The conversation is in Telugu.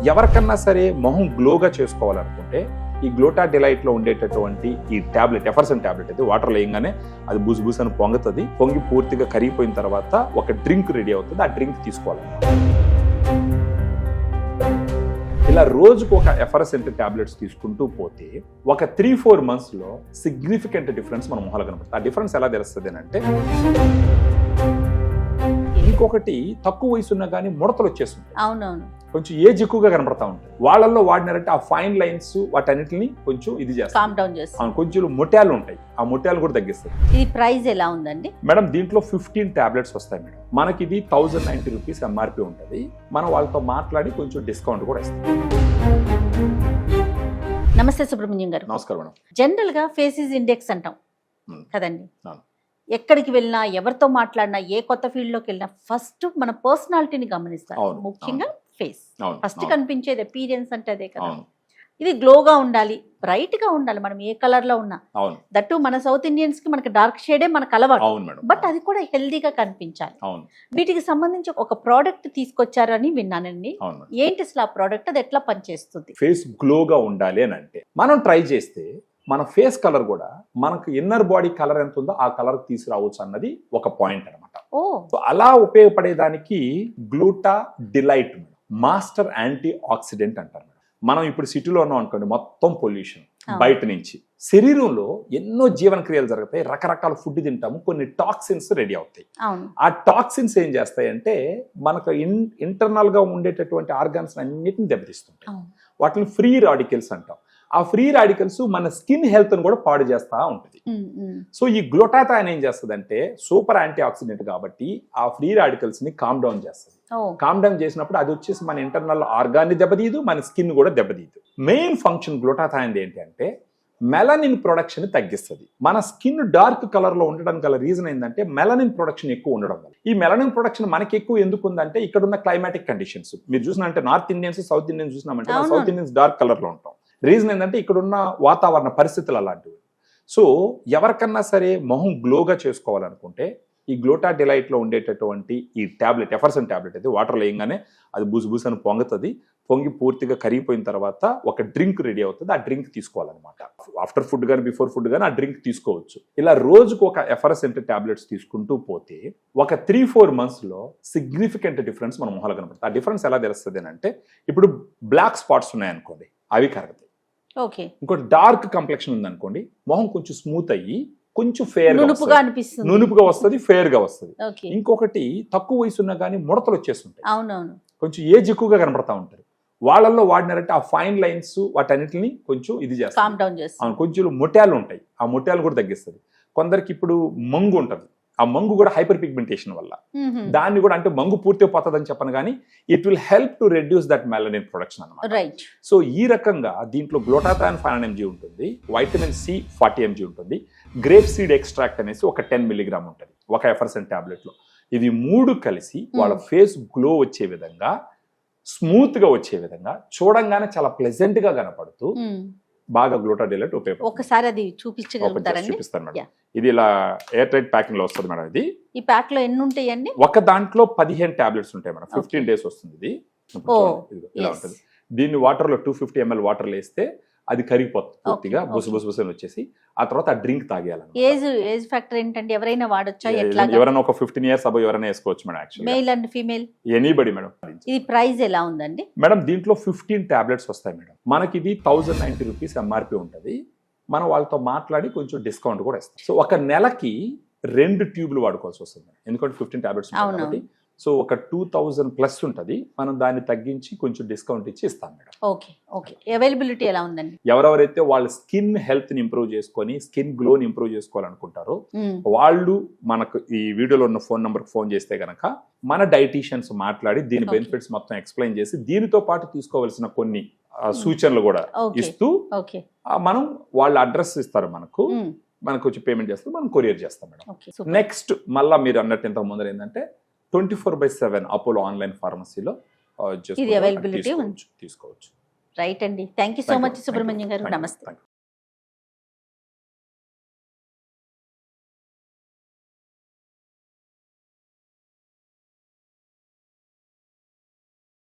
ఎవరికన్నా సరే మొహం గ్లోగా చేసుకోవాలనుకుంటే ఈ గ్లోటా డిలైట్ లో ఉండేటటువంటి ఈ టాబ్లెట్ ఎఫర్సన్ టాబ్లెట్ అయితే వాటర్ వేయంగానే అది బూసు అని పొంగుతుంది. పొంగి పూర్తిగా కరిగిపోయిన తర్వాత ఒక డ్రింక్ రెడీ అవుతుంది. ఆ డ్రింక్ తీసుకోవాలి. ఇలా రోజుకు ఒక ఎఫర్సెంట్ టాబ్లెట్స్ తీసుకుంటూ పోతే ఒక 3-4 months లో సిగ్నిఫికెంట్ డిఫరెన్స్ మన మొహాలు కనపడుతుంది. ఆ డిఫరెన్స్ ఎలా తెలుస్తుంది అంటే, ఇంకొకటి తక్కువ వయసు ఉన్నా కానీ ముడతలు వచ్చేస్తుంది. అవునవును, కొంచెం ఏజ్ ఎక్కువగా కనపడతా ఉంటాయి. వాళ్ళల్లో వాడినారంటే ఆ ఫైన్ లైన్స్ వాటన్నిటిని కొంచెం ఇది చేస్తాం. కొంచెం మొట్యాలు ఉంటాయి, ఆ మొట్యాలు కూడా తగ్గిస్తాయి. ఇది ప్రైస్ ఎలా ఉందండి మేడం? దీంట్లో 15 టాబ్లెట్స్ వస్తాయి మేడం. మనకి ఇది 1090 రూపీస్ ఎంఆర్పి ఉంటుంది. మనం వాళ్ళతో మాట్లాడి కొంచెం డిస్కౌంట్ కూడా ఇస్తాం. నమస్తే సుబ్రహ్మణ్యం గారు. నమస్కారం మేడం. జనరల్ గా ఫేసెస్ ఇండెక్స్ అంటాం కదండి. ఎక్కడికి వెళ్ళినా, ఎవరితో మాట్లాడినా, ఏ కొత్త ఫీల్డ్ లోకి వెళ్ళినా ఫస్ట్ మన పర్సనాలిటీని గమనిస్తారు. ముఖ్యంగా ఫేస్ ఫస్ట్ కనిపించేది అపీరియన్స్ అంటే అదే కదా. ఇది గ్లోగా ఉండాలి, బ్రైట్ గా ఉండాలి. మనం ఏ కలర్ లో ఉన్నా, దట్టు మన సౌత్ ఇండియన్స్ కి మనకి డార్క్ షేడే మనకు అలవాటు. బట్ అది కూడా హెల్దీగా కనిపించాలి. వీటికి సంబంధించి ఒక ప్రోడక్ట్ తీసుకొచ్చారని విన్నానండి. ఏంటి అసలు ఆ ప్రోడక్ట్, అది ఎట్లా పనిచేస్తుంది? ఫేస్ గ్లోగా ఉండాలి అని అంటే మనం ట్రై చేస్తే మన ఫేస్ కలర్ కూడా మనకు ఇన్నర్ బాడీ కలర్ ఎంత ఉందో ఆ కలర్ తీసుకురావచ్చు అన్నది ఒక పాయింట్ అనమాట. అలా ఉపయోగపడేదానికి గ్లూటా డిలైట్ మాస్టర్ యాంటీ ఆక్సిడెంట్ అంటారు. మనం ఇప్పుడు సిటీలో ఉన్నాం అనుకోండి, మొత్తం పొల్యూషన్ బయట నుంచి. శరీరంలో ఎన్నో జీవన క్రియలు జరుగుతాయి, రకరకాల ఫుడ్ తింటాము, కొన్ని టాక్సిన్స్ రెడీ అవుతాయి. ఆ టాక్సిన్స్ ఏం చేస్తాయంటే మనకు ఇంటర్నల్ గా ఉండేటటువంటి ఆర్గాన్స్ అన్నిటిని దెబ్బతీస్తుంటాయి. వాటిని ఫ్రీ రాడికల్స్ అంటాం. ఆ ఫ్రీ రాడికల్స్ మన స్కిన్ హెల్త్ ను కూడా పాడు చేస్తా ఉంటుంది. సో ఈ గ్లూటాథైన్ ఏం చేస్తుంది అంటే సూపర్ యాంటీ ఆక్సిడెంట్ కాబట్టి ఆ ఫ్రీ రాడికల్స్ ని కామ్ డౌన్ చేస్తుంది. కామ్ డౌన్ చేసినప్పుడు అది వచ్చేసి మన ఇంటర్నల్ ఆర్గాన్ని దెబ్బతీయదు, మన స్కిన్ కూడా దెబ్బతీయదు. మెయిన్ ఫంక్షన్ గ్లూటాథైన్ ఏంటి అంటే మెలనిన్ ప్రొడక్షన్ తగ్గిస్తుంది. మన స్కిన్ డార్క్ కలర్ లో ఉండడానికి గల రీజన్ ఏంటంటే మెలనిన్ ప్రొడక్షన్ ఎక్కువ ఉండడం వల్ల. ఈ మెలనిన్ ప్రొడక్షన్ మనకి ఎక్కువ ఎందుకు ఉందంటే ఇక్కడ ఉన్న క్లైమాటిక్ కండిషన్స్ మీరు చూసినంటే నార్త్ ఇండియన్స్, సౌత్ ఇండియన్స్ చూసినామంటే సౌత్ ఇండియన్స్ డార్క్ కలర్ లో ఉంటాం. రీజన్ ఏంటంటే ఇక్కడున్న వాతావరణ పరిస్థితులు అలాంటివి. సో ఎవరికన్నా సరే మొహం గ్లోగా చేసుకోవాలనుకుంటే ఈ గ్లోటా డిలైట్ లో ఉండేటటువంటి ఈ టాబ్లెట్ ఎఫర్సన్ టాబ్లెట్ అయితే వాటర్ వేయంగానే అది బూసు అని పొంగుతుంది. పొంగి పూర్తిగా కరిగిపోయిన తర్వాత ఒక డ్రింక్ రెడీ అవుతుంది. ఆ డ్రింక్ తీసుకోవాలన్నమాట. ఆఫ్టర్ ఫుడ్ కానీ బిఫోర్ ఫుడ్ కానీ ఆ డ్రింక్ తీసుకోవచ్చు. ఇలా రోజుకు ఒక ఎఫర్సెంట్ టాబ్లెట్స్ తీసుకుంటూ పోతే ఒక 3-4 months లో సిగ్నిఫికెంట్ డిఫరెన్స్ మన మొహాలు కనపడుతుంది. ఆ డిఫరెన్స్ ఎలా తెలుస్తుంది అంటే, ఇప్పుడు బ్లాక్ స్పాట్స్ ఉన్నాయనుకోండి, అవి కరుగుతాయి. ఇంకోటి డార్క్ కంప్లెక్షన్ ఉందనుకోండి, మొహం కొంచెం స్మూత్ అయ్యి కొంచెం ఫేర్ నునుపుగా వస్తుంది, ఫేర్ గా వస్తుంది. ఇంకొకటి తక్కువ వయసు ఉన్నా కానీ ముడతలు వచ్చేస్తుంటాయి. కొంచెం ఏజ్ ఎక్కువగా కనపడతా ఉంటారు. వాళ్ళల్లో వాడినారంటే ఆ ఫైన్ లైన్స్ వాటన్నిటిని కొంచెం ఇది చేస్తాం. కొంచెం మొట్యాలు ఉంటాయి, ఆ మొట్యాలు కూడా తగ్గిస్తుంది. కొందరికి ఇప్పుడు మంగు ఉంటుంది, ఆ మంగు కూడా హైపర్ పిగ్మెంటేషన్ వల్ల. దాన్ని కూడా అంటే మంగు పూర్తిగా పోతుందని చెప్పను కానీ it will help to reduce that melanin production అన్నమాట. సో ఈ రకంగా దీంట్లో గ్లూటాథైన్ 500 mg ఉంటుంది, వైటమిన్ సి 40 mg ఉంటుంది, గ్రేప్ సీడ్ ఎక్స్ట్రాక్ట్ అనేసి ఒక 10 mg ఉంటుంది ఒక ఎఫర్సెంట్ టాబ్లెట్ లో. ఇవి 3 కలిసి వాళ్ళ ఫేస్ గ్లో వచ్చే విధంగా, స్మూత్ గా వచ్చే విధంగా, చూడంగానే చాలా ప్లెజెంట్ గా కనపడుతూ బాగా గ్లూటా డిలైట్ ఉపయోగపడుతుంది. ఒకసారి అది చూపిస్తాను మేడం. ఇది ఇలా ఎయిర్ టైట్ ప్యాకింగ్ లో వస్తుంది మేడం. ఇది ఈ ప్యాక్ లో ఎన్ని ఉంటాయండి? ఒక దాంట్లో 15 టాబ్లెట్స్ ఉంటాయి మేడం. 15 days వస్తుంది. ఇది ఇలా ఉంటుంది. దీన్ని వాటర్ లో 250 ml వాటర్ వేస్తే అది కరిగిపోతుంది పూర్తిగా, బుసు అని వచ్చేసి ఆ తర్వాత ఆ డ్రింక్ తాగేయాలి. ఏజ్ ఫ్యాక్టర్ ఏంటంటే ఎవరైనా వాడొచ్చా? ఎవరైనా ఒక 15 years అబౌవ్ ఎవరైనా వేసుకోవచ్చు madam. Actually male and female anybody madam. ఇది ప్రైస్ ఎలా ఉందండి మేడం? దీంట్లో 15 టాబ్లెట్స్ వస్తాయి మేడం. మనకి ఇది 1090 రూపీస్ ఎంఆర్పి ఉంటుంది. మనం వాళ్ళతో మాట్లాడి కొంచెం డిస్కౌంట్ కూడా ఇస్తాం. సో ఒక నెలకి 2 ట్యూబ్లు వాడుకోవాల్సి వస్తుంది ఎందుకంటే 15 టాబ్లెట్స్ కాబట్టి. సో ఒక 2000+ ఉంటుంది. మనం దాన్ని తగ్గించి కొంచెం డిస్కౌంట్ ఇచ్చి ఇస్తాం మేడం. అవైలబిలిటీ ఎలా ఉందండి? ఎవరెవరైతే వాళ్ళ స్కిన్ హెల్త్ ని ఇంప్రూవ్ చేసుకొని స్కిన్ గ్లోని ఇంప్రూవ్ చేసుకోవాలనుకుంటారో వాళ్ళు మనకు ఈ వీడియోలో ఉన్న ఫోన్ నంబర్ కి ఫోన్ చేస్తే గనక మన డైటీషియన్స్ మాట్లాడి దీని బెనిఫిట్స్ మొత్తం ఎక్స్ప్లెయిన్ చేసి దీనితో పాటు తీసుకోవాల్సిన కొన్ని సూచనలు కూడా ఇస్తూ మనం వాళ్ళ అడ్రస్ ఇస్తారు మనకు వచ్చి పేమెంట్ చేస్తారు, మనం కొరియర్ చేస్తాం మేడం. నెక్స్ట్ మళ్ళా మీరు అన్నట్టు ఇంతకు ముందర ఏంటంటే 24/7 అపోలో ఆన్లైన్ ఫార్మసీలో ఇది అవైలబిలిటీ తీసుకోవచ్చు. రైట్ అండి. Thank you so much Subrahmanyam గారు. నమస్తే.